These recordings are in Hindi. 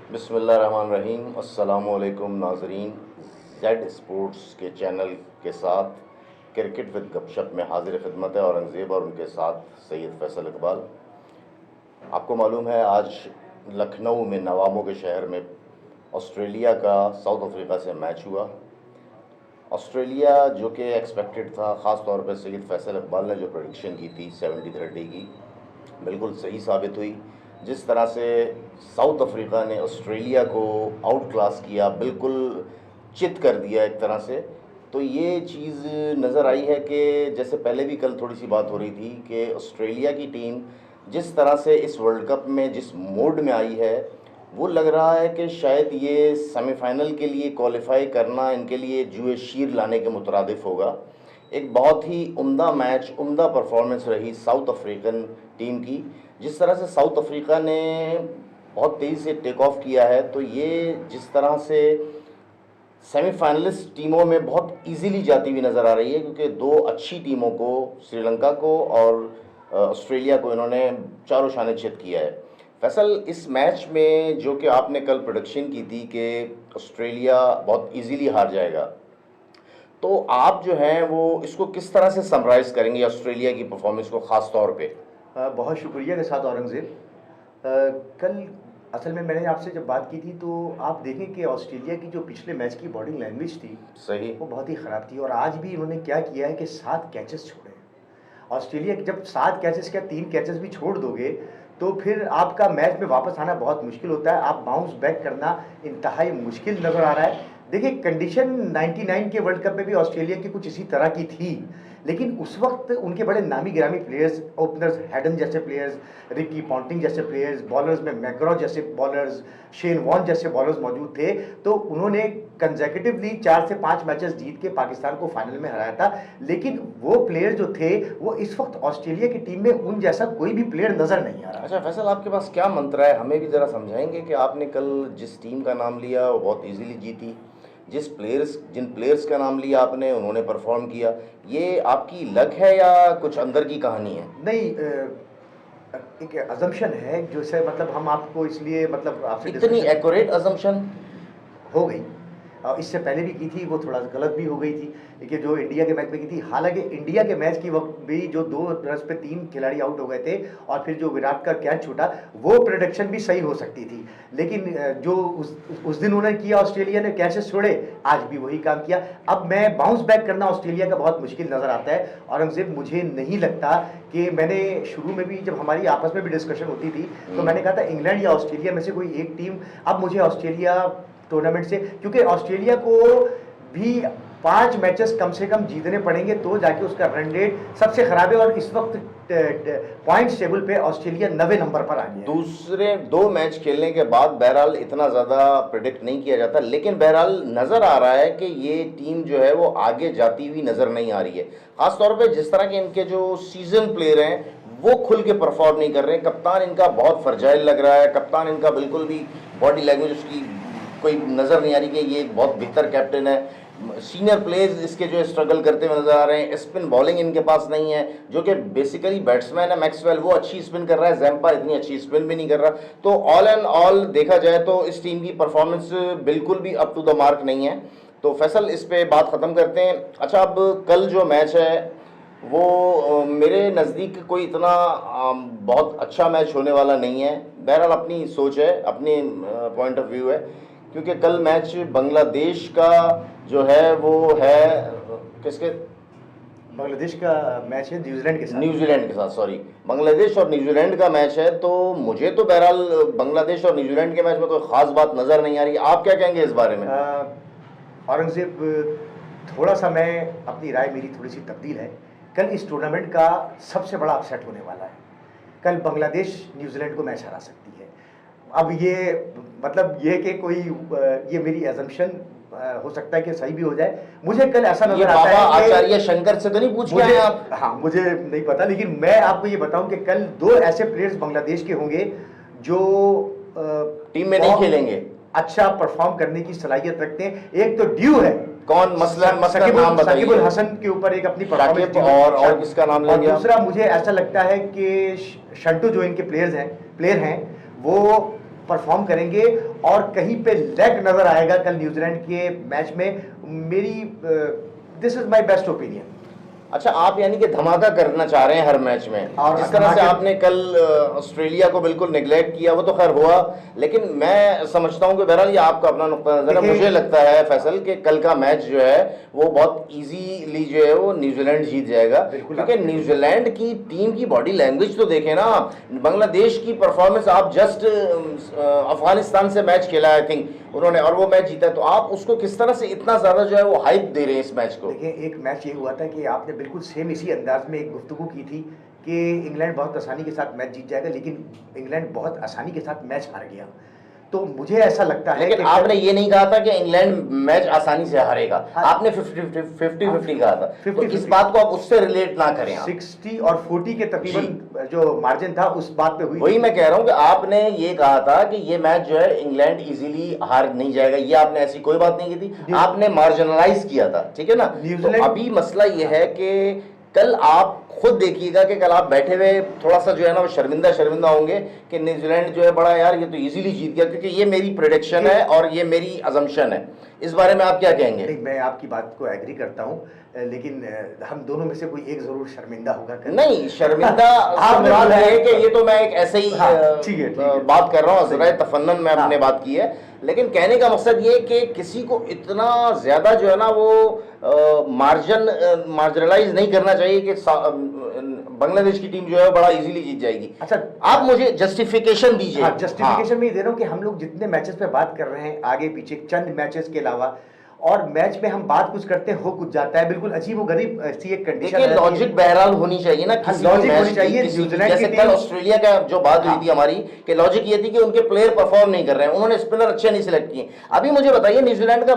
बिस्मिल्लाहिर्रहमानिर्रहीम। अस्सलामुअलैकुम नाज़रीन। जेड स्पोर्ट्स के चैनल के साथ क्रिकेट विद गपशप में हाजिर खिदमत है औरंगज़ेब और उनके साथ सैयद फैसल इकबाल। आपको मालूम है आज लखनऊ में नवाबों के शहर में ऑस्ट्रेलिया का साउथ अफ्रीका से मैच हुआ। ऑस्ट्रेलिया जो कि एक्सपेक्टेड था, ख़ास तौर पर सैयद फैसल इकबाल ने जो प्रेडिक्शन की थी 70-30 की, बिल्कुल सही साबित हुई। जिस तरह से साउथ अफ्रीका ने ऑस्ट्रेलिया को आउट क्लास किया, बिल्कुल चित कर दिया एक तरह से, तो ये चीज़ नज़र आई है कि जैसे पहले भी कल थोड़ी सी बात हो रही थी कि ऑस्ट्रेलिया की टीम जिस तरह से इस वर्ल्ड कप में जिस मोड में आई है, वो लग रहा है कि शायद ये सेमीफाइनल के लिए क्वालिफाई करना इनके लिए जुए शीर लाने के मुतरादिफ होगा। एक बहुत ही उम्दा मैच, उम्दा परफॉर्मेंस रही साउथ अफ्रीकन टीम की। जिस तरह से साउथ अफ्रीका ने बहुत तेज़ी से टेक ऑफ किया है, तो ये जिस तरह से सेमीफाइनलिस्ट टीमों में बहुत इजीली जाती हुई नज़र आ रही है, क्योंकि दो अच्छी टीमों को, श्रीलंका को और ऑस्ट्रेलिया को, इन्होंने चारों शाने चित किया है। फैसल, इस मैच में जो कि आपने कल प्रेडिक्शन की थी कि ऑस्ट्रेलिया बहुत इजीली हार जाएगा, तो आप जो हैं वो इसको किस तरह से समराइज़ करेंगे ऑस्ट्रेलिया की परफॉर्मेंस को ख़ास तौर पे? बहुत शुक्रिया के साथ औरंगज़ेब। कल असल में मैंने आपसे जब बात की थी तो आप देखें कि ऑस्ट्रेलिया की जो पिछले मैच की बॉडी लैंग्वेज थी सही। वो बहुत ही ख़राब थी, और आज भी इन्होंने क्या किया है कि 7 कैचेस छोड़े हैं। ऑस्ट्रेलिया जब 7 कैचेस क्या 3 कैचेस भी छोड़ दोगे तो फिर आपका मैच में वापस आना बहुत मुश्किल होता है। आप बाउंस बैक करना इंतहाई मुश्किल नज़र आ रहा है। देखिए, कंडीशन 99 के वर्ल्ड कप में भी ऑस्ट्रेलिया की कुछ इसी तरह की थी, लेकिन उस वक्त उनके बड़े नामी गिरामी प्लेयर्स, ओपनर्स हैडन जैसे प्लेयर्स, रिकी पॉन्टिंग जैसे प्लेयर्स, बॉलर्स में मैकग्रॉ जैसे बॉलर्स, शेन वॉन जैसे बॉलर्स मौजूद थे। तो उन्होंने कंसेक्यूटिवली 4 से 5 मैचेस जीत के पाकिस्तान को फाइनल में हराया था। लेकिन वो प्लेयर जो थे वो इस वक्त ऑस्ट्रेलिया की टीम में उन जैसा कोई भी प्लेयर नज़र नहीं आ रहा। अच्छा फैसल, आपके पास क्या मंत्र है, हमें भी ज़रा समझाएंगे कि आपने कल जिस टीम का नाम लिया वो बहुत इजीली जीती, जिन प्लेयर्स का नाम लिया आपने उन्होंने परफॉर्म किया, ये आपकी लक है या कुछ अंदर की कहानी है? नहीं, एक अजम्पशन है जो से मतलब हम आपको इसलिए मतलब आपसे इतनी एक्यूरेट अजम्पशन हो गई, और इससे पहले भी की थी, वो थोड़ा गलत भी हो गई थी। देखिए, जो इंडिया के मैच में की थी, हालांकि इंडिया के मैच की वक्त भी जो 2 रन पे 3 खिलाड़ी आउट हो गए थे और फिर जो विराट का कैच छूटा, वो प्रेडिक्शन भी सही हो सकती थी। लेकिन जो उस दिन उन्होंने किया, ऑस्ट्रेलिया ने कैचेस छोड़े, आज भी वही काम किया। अब मैं बाउंस बैक करना ऑस्ट्रेलिया का बहुत मुश्किल नज़र आता है औरंगज़ेब। मुझे नहीं लगता कि मैंने शुरू में भी जब हमारी आपस में भी डिस्कशन होती थी तो मैंने कहा था इंग्लैंड या ऑस्ट्रेलिया में से कोई एक टीम। अब मुझे ऑस्ट्रेलिया टूर्नामेंट से, क्योंकि ऑस्ट्रेलिया को भी 5 मैचेस कम से कम जीतने पड़ेंगे तो जाके उसका रन रेट सबसे खराब है, और इस वक्त पॉइंट्स टेबल पे ऑस्ट्रेलिया 9वें नंबर पर आ गया है। दूसरे 2 मैच खेलने के बाद बहरहाल इतना ज़्यादा प्रिडिक्ट नहीं किया जाता, लेकिन बहरहाल नज़र आ रहा है कि ये टीम जो है वो आगे जाती हुई नज़र नहीं आ रही है। ख़ासतौर पे जिस तरह के इनके जो सीजन प्लेयर हैं वो खुल के परफॉर्म नहीं कर रहे हैं। कप्तान इनका बहुत फ्रजाइल लग रहा है, कप्तान इनका बिल्कुल भी बॉडी लैंग्वेज उसकी कोई नज़र नहीं आ रही कि ये एक बहुत बेहतर कैप्टन है। सीनियर प्लेयर्स इसके जो स्ट्रगल करते हुए नजर आ रहे हैं। स्पिन बॉलिंग इनके पास नहीं है, जो कि बेसिकली बैट्समैन है मैक्सवेल, वो अच्छी स्पिन कर रहा है, जैम्पा इतनी अच्छी स्पिन भी नहीं कर रहा। तो ऑल एंड ऑल देखा जाए तो इस टीम की परफॉर्मेंस बिल्कुल भी अप टू द मार्क नहीं है। तो फैसल, इस पे बात ख़त्म करते हैं। अच्छा, अब कल जो मैच है वो मेरे नज़दीक कोई इतना बहुत अच्छा मैच होने वाला नहीं है। बहरहाल अपनी सोच है, अपनी पॉइंट ऑफ व्यू है, क्योंकि कल मैच बांग्लादेश का जो है वो है किसके? बांग्लादेश का मैच है न्यूजीलैंड के साथ, सॉरी, बांग्लादेश और न्यूजीलैंड का मैच है। तो मुझे तो बहरहाल बांग्लादेश और न्यूजीलैंड के मैच में कोई ख़ास बात नज़र नहीं आ रही। आप क्या कहेंगे इस बारे में? औरंगज़ेब, थोड़ा सा मैं अपनी राय, मेरी थोड़ी सी तब्दील है। कल इस टूर्नामेंट का सबसे बड़ा अपसेट होने वाला है। कल बांग्लादेश न्यूजीलैंड को मैच हरा सकती है। अब ये मतलब ये कि कोई ये मेरी एजम्पशन हो सकता है कि सही भी हो जाए। मुझे कल ऐसा नजर आता है कि आचार्य शंकर से तो नहीं पूछ मुझे, आप? हाँ, मुझे नहीं पता, लेकिन मैं आपको ये बताऊं कि कल 2 ऐसे प्लेयर्स बांग्लादेश के होंगे जो टीम में नहीं खेलेंगे, अच्छा परफॉर्म करने की सलाहियत रखते हैं। एक तो ड्यू है, कौन? मसलन नाम बताइए। सकीबुल हसन के ऊपर एक अपनी परफॉर्मेंस, और किसका नाम लेंगे? दूसरा मुझे ऐसा लगता है कि शंटू जो इनके प्लेयर हैं वो परफॉर्म करेंगे और कहीं पे लैग नजर आएगा कल न्यूजीलैंड के मैच में। मेरी this is my best opinion. अच्छा, आप यानी कि धमाका करना चाह रहे हैं हर मैच में, और जिस तरह से धमाके- आपने कल ऑस्ट्रेलिया को बिल्कुल नेग्लेक्ट किया, वो तो खैर हुआ, लेकिन मैं समझता हूं कि बहरहाल ये आपका अपना नुक्ता नजर है। देखिए- मुझे लगता है फैसल कि कल का मैच जो है वो बहुत इजीली जो है वो न्यूजीलैंड जीत जाएगा, बिल्कुल क्योंकि आपने- न्यूजीलैंड की टीम की बॉडी लैंग्वेज तो देखें ना। बांग्लादेश की परफॉर्मेंस, आप जस्ट अफगानिस्तान से मैच खेला आई थिंक उन्होंने, और वो मैच जीता, तो आप उसको किस तरह से इतना ज्यादा जो है वो हाइप दे रहे हैं इस मैच को? देखिए, एक मैच ये हुआ था कि आपने बिल्कुल सेम इसी अंदाज में एक गुफ्तगू की थी कि इंग्लैंड बहुत आसानी के साथ मैच जीत जाएगा, लेकिन इंग्लैंड बहुत आसानी के साथ मैच हार गया। तो मुझे ऐसा लगता है लेकिन कि आपने ये नहीं कहा था कि इंग्लैंड मैच आसानी से हारेगा, हाँ। आपने 50-50 कहा था, तो 50-50 इस बात को आप उससे रिलेट ना करें आप। 60 और 40 के तकरीबन जो मार्जिन था उस बात पे हुई वही थी। मैं कह रहा हूं कि आपने ये कहा था कि ये मैच जो है इंग्लैंड इजीली हार नहीं जाएगा, ये आपने ऐसी कोई बात नहीं की थी, आपने मार्जिनलाइज किया था, ठीक है ना। तो न्यूजीलैंड- अभी मसला ये है कि कल आप खुद देखिएगा कि कल आप बैठे हुए थोड़ा सा जो है ना वो शर्मिंदा होंगे कि न्यूजीलैंड जो है बड़ा यार ये तो इजीली जीत गया, क्योंकि ये मेरी प्रेडिक्शन है और ये मेरी अजम्पशन है। इस बारे में आप क्या कहेंगे? नहीं, मैं आपकी बात को एग्री करता हूँ, लेकिन हम दोनों में से कोई एक जरूर शर्मिंदा होगा कल। नहीं, शर्मिंदा आपने मुराद बोला है कि ये तो मैं एक ऐसे ही हाँ, ठीक है, ठीक है। बात कर रहा हूँ, ज़रा तफन्नन में हाँ। हमने बात की है, लेकिन कहने का मकसद ये कि किसी को इतना ज्यादा जो है ना वो मार्जिनलाइज नहीं करना चाहिए कि बांग्लादेश की टीम जो है बड़ा इजीली जीत जाएगी। अच्छा, आप मुझे जस्टिफिकेशन दीजिए। हाँ, जस्टिफिकेशन में ये दे रहा हूँ कि हम लोग जितने मैचेस पे बात कर रहे हैं आगे पीछे चंद मैचेस के अलावा, और मैच में हम बात कुछ करते हैं हो कुछ जाता है, बिल्कुल अजीब व गरीब सी एक कंडीशन देखिए, लॉजिक बहरहाल होनी चाहिए ना किसी लॉजिक मैच होनी की, चाहिए। किसी की। न्यूजीलैंड जैसे की कल टीम- ऑस्ट्रेलिया का जो बात हुई थी हमारी कि लॉजिक ये थी कि उनके प्लेयर परफॉर्म नहीं कर रहे हैं, उन्होंने स्पिनर अच्छे नहीं सिलेक्ट किए। अभी मुझे बताइए, न्यूजीलैंड का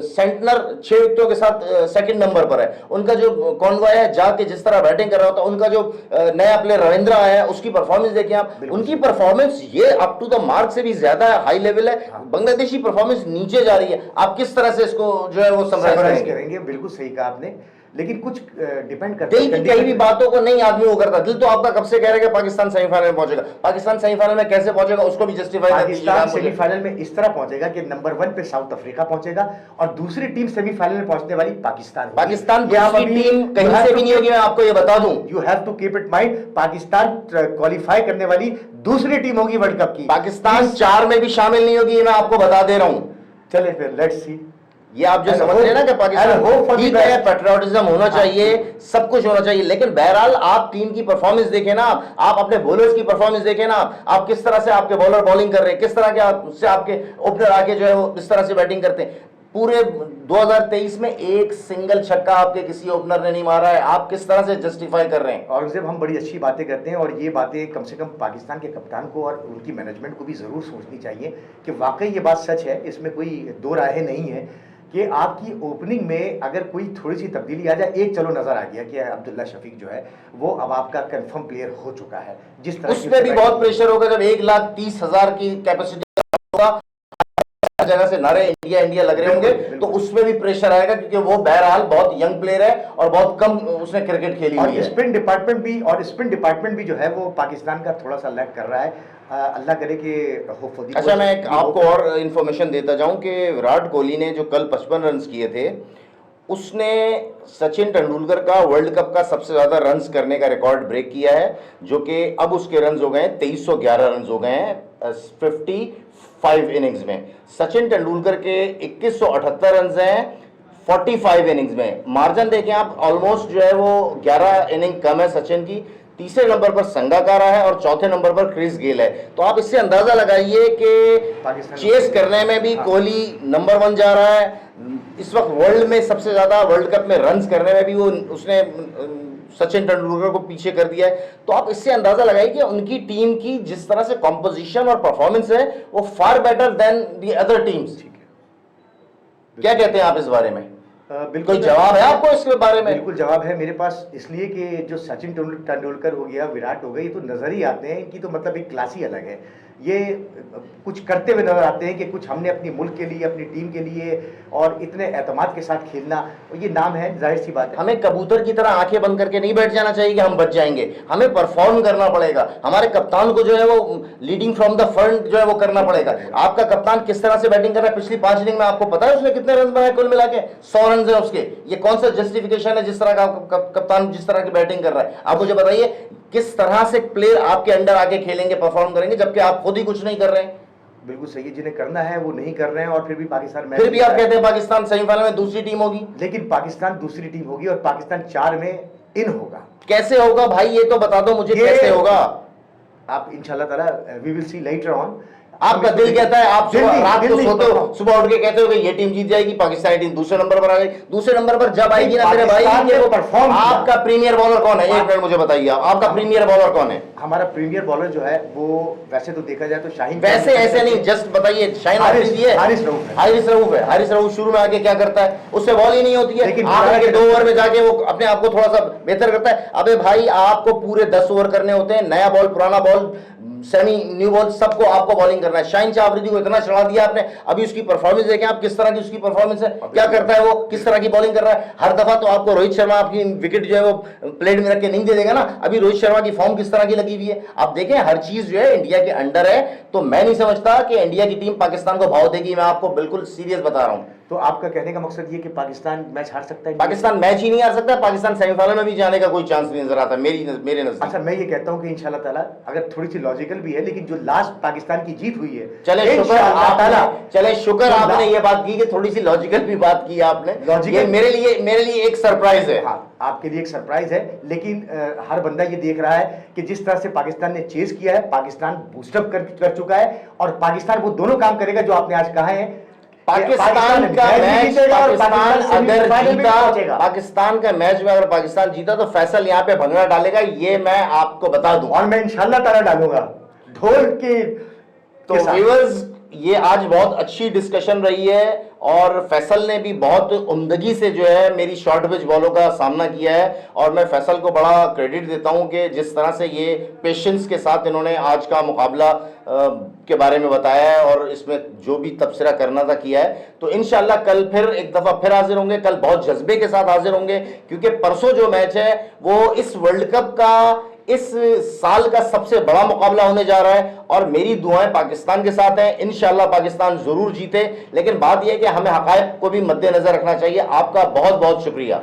सेंटनर 6 विकेटों के साथ सेकंड नंबर पर है, उनका जो कॉन्वॉय है जाके जिस तरह बैटिंग कर रहा होता, उनका जो नया प्लेयर रविंद्र आया है उसकी परफॉर्मेंस देखिए आप, उनकी परफॉर्मेंस ये अप टू द मार्क से भी ज्यादा हाई लेवल है। बांग्लादेशी परफॉर्मेंस नीचे जा रही है, आप किस तरह से इसको जो है वो समराइज करेंगे? बिल्कुल सही कहा आपने, लेकिन कुछ डिपेंड करता दिल की कई भी बातों को नहीं आदमी वो करता। दिल तो आपका कब से कह रहा है कि पाकिस्तान सेमीफाइनल में पहुंचेगा, पाकिस्तान सेमीफाइनल में कैसे पहुंचेगा उसको भी जस्टिफाई कर दीजिएगा पाकिस्तान मुझे। सेमीफाइनल में इस तरह पहुंचेगा कि नंबर 1 पे साउथ अफ्रीका पहुंचेगा और दूसरी टीम सेमीफाइनल में पहुंचने वाली पाकिस्तान होगी। पाकिस्तान ये आप दूसरी अभी- टीम कहीं you have से to भी नहीं होगी, मैं आपको ये बता दूं। You have to keep it mind, Pakistan qualify करने वाली दूसरी टीम होगी वर्ल्ड कप की। पाकिस्तान 4 में भी शामिल नहीं होगी, ये मैं आपको बता दे रहा हूं। चले फिर लेट्स सी। ये आप जो समझ रहे हैं ना कि पाकिस्तान ठीक है, पेट्रियोटिज्म होना चाहिए, सब कुछ होना चाहिए, लेकिन बहरहाल आप टीम की परफॉर्मेंस देखें ना, आप अपने बॉलर्स की परफॉर्मेंस देखें ना, आप किस तरह से आपके बॉलर बॉलिंग कर रहे हैं, किस तरह के उससे आपके ओपनर आके जो है वो इस तरह से बैटिंग करते हैं। पूरे 2023 में एक सिंगल छक्का आपके किसी ओपनर ने नहीं मारा है, आप किस तरह से जस्टिफाई कर रहे हैं? और जब हम बड़ी अच्छी बातें करते हैं, और ये बातें कम से कम पाकिस्तान के कप्तान को और उनकी मैनेजमेंट को भी जरूर सोचनी चाहिए कि वाकई ये बात सच है, इसमें कोई दो राहें नहीं है कि आपकी ओपनिंग में अगर कोई थोड़ी सी तब्दीली आ जाए। एक चलो नजर आ गया कि अब्दुल्ला शफीक जो है वो अब आपका कंफर्म प्लेयर हो चुका है, जिस तरह उसमें भी बहुत प्रेशर होगा जब 1,30,000 की कैपेसिटी होगा, जगह से नारे इंडिया इंडिया लग रहे होंगे, तो उसमें भी प्रेशर आएगा, क्योंकि वो बहरहाल बहुत यंग प्लेयर है और बहुत कम उसने क्रिकेट खेली हुई है। स्पिन डिपार्टमेंट भी जो है वो पाकिस्तान का थोड़ा सा लैग कर रहा है। अल्लाह करे कि होपफुली। अच्छा, मैं एक आपको और इन्फॉर्मेशन देता जाऊं कि विराट कोहली ने जो कल 55 रन किए थे, उसने सचिन तेंदुलकर का वर्ल्ड कप का सबसे ज्यादा रन्स करने का रिकॉर्ड ब्रेक किया है, जो कि अब उसके रन्स हो गए हैं 2311 रन्स हो गए हैं 55 इनिंग्स में। सचिन तेंदुलकर के 2178 रन्स हैं 45 इनिंग्स में। मार्जिन देखें आप, ऑलमोस्ट जो है वो 11 इनिंग कम है सचिन की। तीसरे नंबर पर संगाकारा है और चौथे नंबर पर क्रिस गेल है। तो आप इससे अंदाजा लगाइए कि चेस करने में भी कोहली नंबर 1 जा रहा है। इस वक्त वर्ल्ड में सबसे ज्यादा वर्ल्ड कप में रन्स करने में भी वो उसने सचिन तेंदुलकर को पीछे कर दिया है। तो आप इससे अंदाजा लगाइए कि उनकी टीम की जिस तरह से कॉम्पोजिशन और परफॉर्मेंस है वो far better than the other teams. क्या कहते हैं आप इस बारे में? बिल्कुल कोई जवाब है आपको इसके बारे में? बिल्कुल जवाब है मेरे पास, इसलिए कि जो सचिन तेंदुलकर हो गया, विराट हो गए, ये तो नजर ही आते हैं, इनकी तो मतलब एक क्लास ही अलग है। ये कुछ करते हुए नजर आते हैं कि कुछ हमने अपनी मुल्क के लिए, अपनी टीम के लिए और इतने एतमाद के साथ खेलना, ये नाम है, जाहिर सी बात है। हमें कबूतर की तरह आंखें बंद करके नहीं बैठ जाना चाहिए कि हम बच जाएंगे, हमें परफॉर्म करना पड़ेगा। हमारे कप्तान को जो है वो लीडिंग फ्रॉम द फ्रंट जो है वो करना पड़ेगा। आपका कप्तान किस तरह से बैटिंग कर रहा है पिछली 5 इनिंग में, आपको पता है उसने कितने रन बनाए कुल मिला के? 100 रन है उसके। ये कौन सा जस्टिफिकेशन है जिस तरह का कप्तान जिस तरह की बैटिंग कर रहा है? आप मुझे बताइए किस तरह से प्लेयर आपके अंडर आके खेलेंगे, परफॉर्म करेंगे, जबकि आप खुद ही कुछ नहीं कर रहे हैं। बिल्कुल सही है, जिन्हें करना है वो नहीं कर रहे हैं और फिर भी पाकिस्तान मैच, फिर भी आप कहते हैं पाकिस्तान सेमीफाइनल में दूसरी टीम होगी। लेकिन पाकिस्तान दूसरी टीम होगी और पाकिस्तान 4 में इन होगा। कैसे होगा भाई, ये तो बता दो मुझे, कैसे होगा? आप इंशाल्लाह ताला we will see later on. आपका दिल कहता है, आप रात को सोते हो, सुबह उठ के कहते हो कि ये टीम जीत जाएगी, पाकिस्तानी टीम दूसरे नंबर पर आ गई। दूसरे नंबर पर जब आएगी ना मेरे भाई, आपका प्रीमियर बॉलर कौन है? एक मिनट मुझे बताइए, आपका प्रीमियर बॉलर कौन है? हमारा प्रीमियर बॉलर जो है वो वैसे तो देखा जाए तो शाहीन, वैसे ऐसे नहीं, जस्ट बताइए। शाहीन हारिस रऊफ है। हारिस रऊफ शुरू में आके क्या करता है? उससे बॉल ही नहीं होती है, आगे 2 ओवर में जाके वो अपने आप को थोड़ा सा बेहतर करता है। अबे भाई, आपको पूरे 10 ओवर करने होते हैं, नया बॉल, पुराना बॉल, सेमी न्यू बॉल, सबको आपको बॉलिंग करना है। शाहीन शाह अफरीदी को इतना चढ़ा दिया आपने, अभी उसकी परफॉर्मेंस देखें आप, किस तरह की उसकी परफॉर्मेंस है, क्या करता है वो, किस तरह की बॉलिंग कर रहा है। हर दफा तो आपको रोहित शर्मा आपकी विकेट जो है वो प्लेट में रख के नहीं दे देगा ना। अभी रोहित शर्मा की फॉर्म किस तरह की लगी हुई है आप देखें। हर चीज जो है इंडिया के अंडर है, तो मैं नहीं समझता कि इंडिया की टीम पाकिस्तान को भाव देगी। मैं आपको बिल्कुल सीरियस बता रहा हूं। तो आपका कहने का मकसद ये कि पाकिस्तान मैच हार सकता है? पाकिस्तान मैच ही नहीं हार सकता, पाकिस्तान सेमीफाइनल में भी जाने का कोई चांस नहीं नजर आता मेरे नजर। अच्छा, मैं ये कहता हूं कि इंशाल्लाह ताला, अगर थोड़ी सी लॉजिकल भी है, लेकिन जो लास्ट पाकिस्तान की जीत हुई है, चले शुक्र आपने ये बात की कि थोड़ी सी लॉजिकल भी बात की आपने। लॉजिकल मेरे लिए एक सरप्राइज है। हाँ, आपके लिए एक सरप्राइज है, लेकिन हर बंदा ये देख रहा है कि जिस तरह से पाकिस्तान ने चेज किया है, पाकिस्तान बूस्टअप कर चुका है और पाकिस्तान वो दोनों काम करेगा जो आपने आज कहा है। पाकिस्तान का मैच, पाकिस्तान का मैच में अगर पाकिस्तान जीता तो फैसल यहाँ पे भंगड़ा डालेगा, ये मैं आपको बता दूं। और मैं इंशाल्लाह ताला डालूंगा ढोल की। तो व्यूअर्स, ये आज बहुत अच्छी डिस्कशन रही है और फैसल ने भी बहुत उम्दगी से जो है मेरी शॉर्ट पिच बॉलों का सामना किया है और मैं फैसल को बड़ा क्रेडिट देता हूं कि जिस तरह से ये पेशेंस के साथ इन्होंने आज का मुकाबला के बारे में बताया है और इसमें जो भी तबसरा करना था किया है। तो इंशाल्लाह कल फिर एक दफा फिर हाजिर होंगे, कल बहुत जज्बे के साथ हाजिर होंगे, क्योंकि परसों जो मैच है वो इस वर्ल्ड कप का इस साल का सबसे बड़ा मुकाबला होने जा रहा है और मेरी दुआएं पाकिस्तान के साथ हैं। इंशाल्लाह पाकिस्तान जरूर जीते, लेकिन बात यह है कि हमें हकायक को भी मद्देनजर रखना चाहिए। आपका बहुत बहुत शुक्रिया।